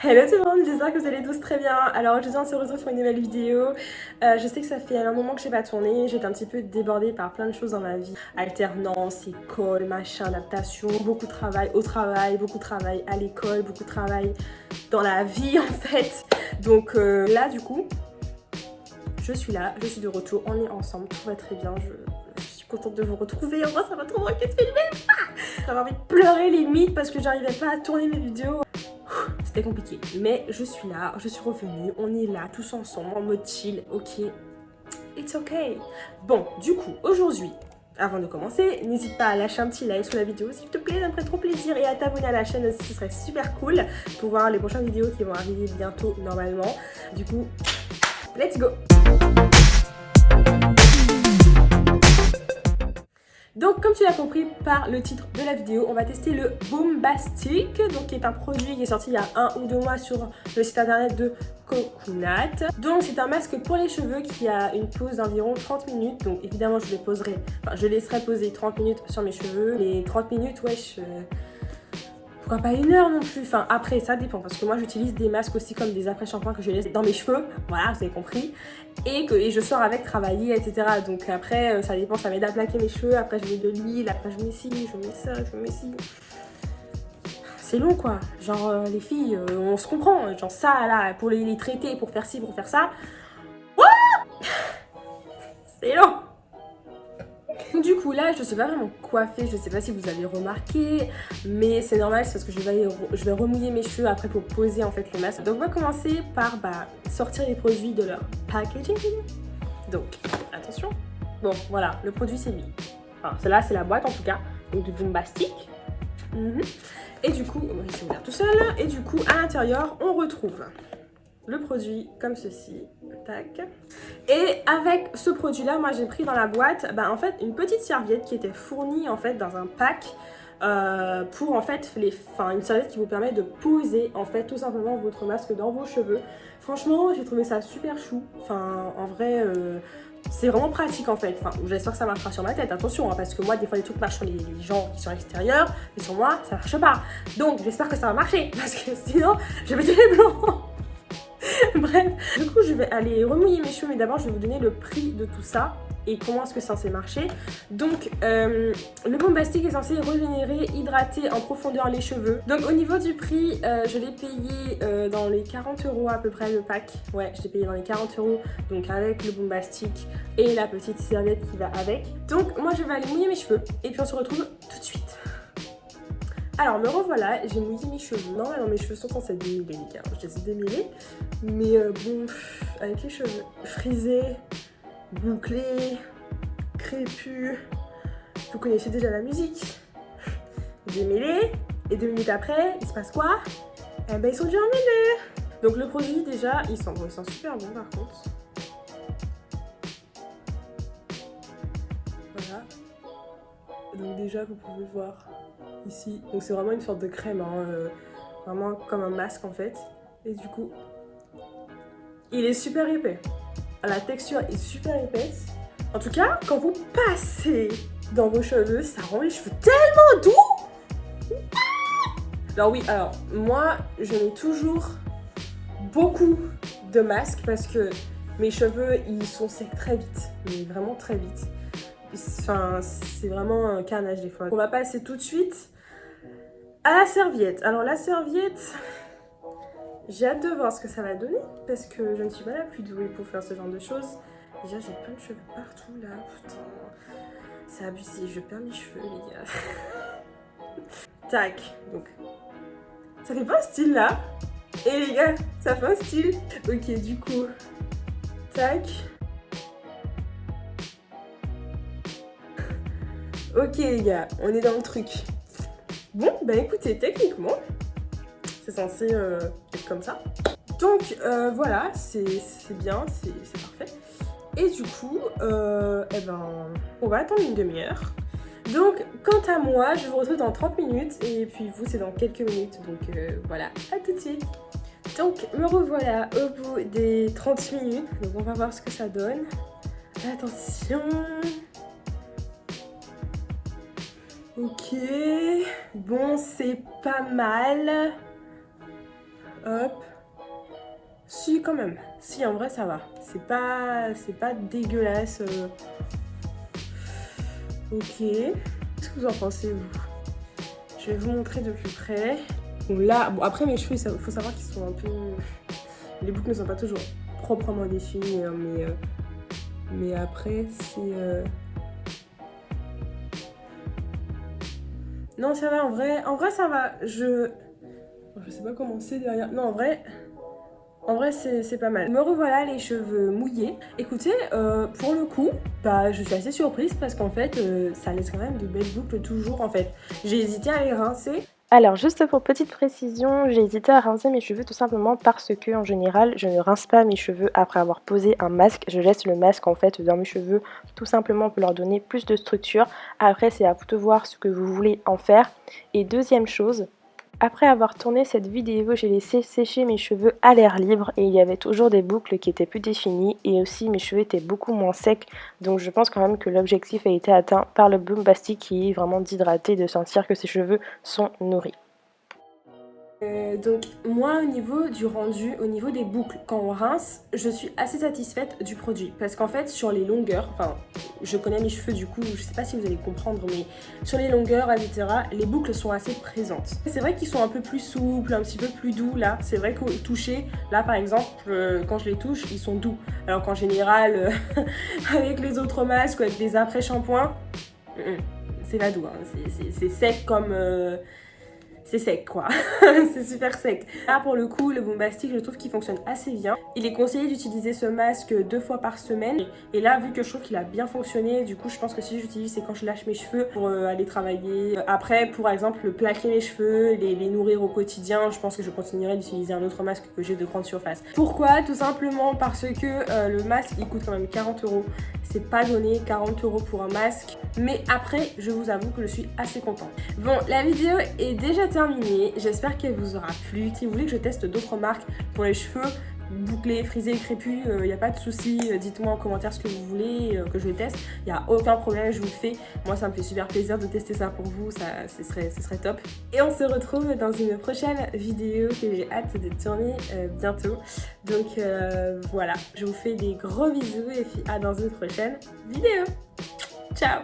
Hello tout le monde, j'espère que vous allez tous très bien. Alors aujourd'hui on se retrouve pour une nouvelle vidéo. Je sais que ça fait un moment que j'ai pas tourné, j'étais un petit peu débordée par plein de choses dans ma vie. Alternance, école, machin, adaptation, beaucoup de travail au travail, beaucoup de travail à l'école, beaucoup de travail dans la vie en fait. Donc là du coup, je suis là, je suis de retour, on est ensemble, tout va très bien, je suis contente de vous retrouver. En vrai ça m'a trop manqué de filmer. J'avais envie de pleurer limite parce que j'arrivais pas à tourner mes vidéos. C'était compliqué, mais je suis là, je suis revenue, on est là tous ensemble en mode chill, ok, it's ok. Bon, du coup, aujourd'hui, avant de commencer, n'hésite pas à lâcher un petit like sur la vidéo s'il te plaît, ça me ferait trop plaisir, et à t'abonner à la chaîne aussi, ce serait super cool pour voir les prochaines vidéos qui vont arriver bientôt normalement. Du coup, let's go. Donc comme tu l'as compris par le titre de la vidéo, on va tester le Boombastic, donc qui est un produit qui est sorti il y a 1 ou 2 mois sur le site internet de Coconut. Donc c'est un masque pour les cheveux qui a une pause d'environ 30 minutes, donc évidemment je laisserai poser 30 minutes sur mes cheveux. Les 30 minutes, wesh, pourquoi pas 1 heure non plus, enfin après ça dépend parce que moi j'utilise des masques aussi comme des après-shampoings que je laisse dans mes cheveux, voilà vous avez compris, et je sors avec travailler etc, donc après ça dépend, ça m'aide à plaquer mes cheveux, après je mets de l'huile, après je mets ci, je mets ça, je mets ci, c'est long quoi, genre les filles on se comprend, genre ça là pour les traiter, pour faire ci, pour faire ça, c'est long. Du coup là je sais pas vraiment quoi faire, je sais pas si vous avez remarqué, mais c'est normal, c'est parce que je vais remouiller mes cheveux après pour poser en fait le masque. Donc on va commencer par sortir les produits de leur packaging. Donc attention, bon voilà, le produit c'est lui, enfin celle-là c'est la boîte en tout cas, donc du Boombastic. Et du coup, il s'est ouvert tout seul, et du coup à l'intérieur on retrouve le produit comme ceci, tac. Et avec ce produit là, moi j'ai pris dans la boîte en fait une petite serviette qui était fournie en fait dans un pack pour en fait une serviette qui vous permet de poser en fait tout simplement votre masque dans vos cheveux. Franchement j'ai trouvé ça super chou, enfin en vrai c'est vraiment pratique en fait, enfin j'espère que ça marchera sur ma tête, attention parce que moi des fois les trucs marchent sur les gens qui sont à l'extérieur, mais sur moi ça marche pas, donc j'espère que ça va marcher parce que sinon je vais péter les blancs. Bref, du coup je vais aller remouiller mes cheveux, mais d'abord je vais vous donner le prix de tout ça et comment est-ce que c'est censé marcher. Donc le Boombastic est censé régénérer, hydrater en profondeur les cheveux. Donc au niveau du prix, je l'ai payé dans les 40 € à peu près le pack. Ouais, je l'ai payé dans les 40 €, donc avec le Boombastic et la petite serviette qui va avec. Donc moi je vais aller mouiller mes cheveux et puis on se retrouve tout de suite. Alors me revoilà, j'ai mouillé mes cheveux. Normalement mes cheveux sont censés être démêlés les gars, je les ai démêlés. Mais bon, avec les cheveux frisés, bouclés, crépus, vous connaissez déjà la musique. Démêlés, et 2 minutes après, il se passe quoi? Eh ben ils sont déjà emmêlés. Donc le produit déjà, il sent super bon par contre. Voilà. Donc déjà vous pouvez voir ici, donc c'est vraiment une sorte de crème, hein, vraiment comme un masque en fait. Et du coup, il est super épais. La texture est super épaisse. En tout cas, quand vous passez dans vos cheveux, ça rend les cheveux tellement doux. Alors oui, alors moi, je mets toujours beaucoup de masques parce que mes cheveux, ils sont secs très vite, mais vraiment très vite. Enfin, c'est vraiment un carnage des fois. On va passer tout de suite à la serviette. Alors la serviette, j'ai hâte de voir ce que ça va donner parce que je ne suis pas la plus douée pour faire ce genre de choses. Déjà j'ai plein de cheveux partout là, putain. C'est abusé, je perds mes cheveux les gars. Tac, donc ça fait pas un style là. Et les gars, ça fait un style. Ok, du coup, tac. Ok les gars, on est dans le truc. Bon, bah écoutez, techniquement, c'est censé être comme ça. Donc voilà, c'est bien, c'est parfait. Et du coup, on va attendre une demi-heure. Donc, quant à moi, je vous retrouve dans 30 minutes et puis vous, c'est dans quelques minutes. Donc voilà, à tout de suite. Donc, me revoilà au bout des 30 minutes. Donc, on va voir ce que ça donne. Attention. Ok. Bon, c'est pas mal. Hop. Si, quand même. Si, en vrai, ça va. C'est pas dégueulasse. Ok. Qu'est-ce que vous en pensez, vous? Je vais vous montrer de plus près. Donc là, bon, après mes cheveux, il faut savoir qu'ils sont un peu... Les boucles ne sont pas toujours proprement définies, hein, mais après, c'est... Non, ça va, en vrai, ça va. Je sais pas comment c'est derrière. Non, en vrai c'est pas mal. Me revoilà les cheveux mouillés. Écoutez, pour le coup, bah, je suis assez surprise parce qu'en fait, ça laisse quand même de belles boucles toujours en fait. J'ai hésité à les rincer. Alors juste pour petite précision, j'ai hésité à rincer mes cheveux tout simplement parce que en général je ne rince pas mes cheveux après avoir posé un masque. Je laisse le masque en fait dans mes cheveux tout simplement pour leur donner plus de structure. Après c'est à vous de voir ce que vous voulez en faire. Et deuxième chose, après avoir tourné cette vidéo, j'ai laissé sécher mes cheveux à l'air libre et il y avait toujours des boucles qui étaient plus définies et aussi mes cheveux étaient beaucoup moins secs. Donc je pense quand même que l'objectif a été atteint par le Boombastic qui est vraiment d'hydrater, de sentir que ses cheveux sont nourris. Donc moi au niveau du rendu, au niveau des boucles, quand on rince, je suis assez satisfaite du produit. Parce qu'en fait sur les longueurs, enfin je connais mes cheveux du coup, je sais pas si vous allez comprendre, mais sur les longueurs, etc., les boucles sont assez présentes. C'est vrai qu'ils sont un peu plus souples, un petit peu plus doux là. C'est vrai qu'au toucher, là par exemple, quand je les touche, ils sont doux. Alors qu'en général, avec les autres masques ou avec des après-shampoings, c'est pas doux, hein. C'est sec comme... c'est sec quoi, c'est super sec. Là pour le coup le Boombastic je trouve qu'il fonctionne assez bien. Il est conseillé d'utiliser ce masque 2 fois par semaine. Et là vu que je trouve qu'il a bien fonctionné, du coup je pense que si j'utilise c'est quand je lâche mes cheveux pour aller travailler. Après pour exemple plaquer mes cheveux, les nourrir au quotidien, je pense que je continuerai d'utiliser un autre masque que j'ai de grande surface. Pourquoi? Tout simplement parce que le masque il coûte quand même 40 €. C'est pas donné 40 € pour un masque. Mais après je vous avoue que je suis assez contente. Bon la vidéo est déjà terminée, j'espère qu'elle vous aura plu. Si vous voulez que je teste d'autres marques pour les cheveux bouclés, frisés, crépus, il n'y a pas de souci. Dites-moi en commentaire ce que vous voulez que je teste. Il n'y a aucun problème, je vous le fais. Moi ça me fait super plaisir de tester ça pour vous, ce serait top. Et on se retrouve dans une prochaine vidéo que j'ai hâte de tourner bientôt. Donc voilà, je vous fais des gros bisous et puis à dans une prochaine vidéo. Ciao.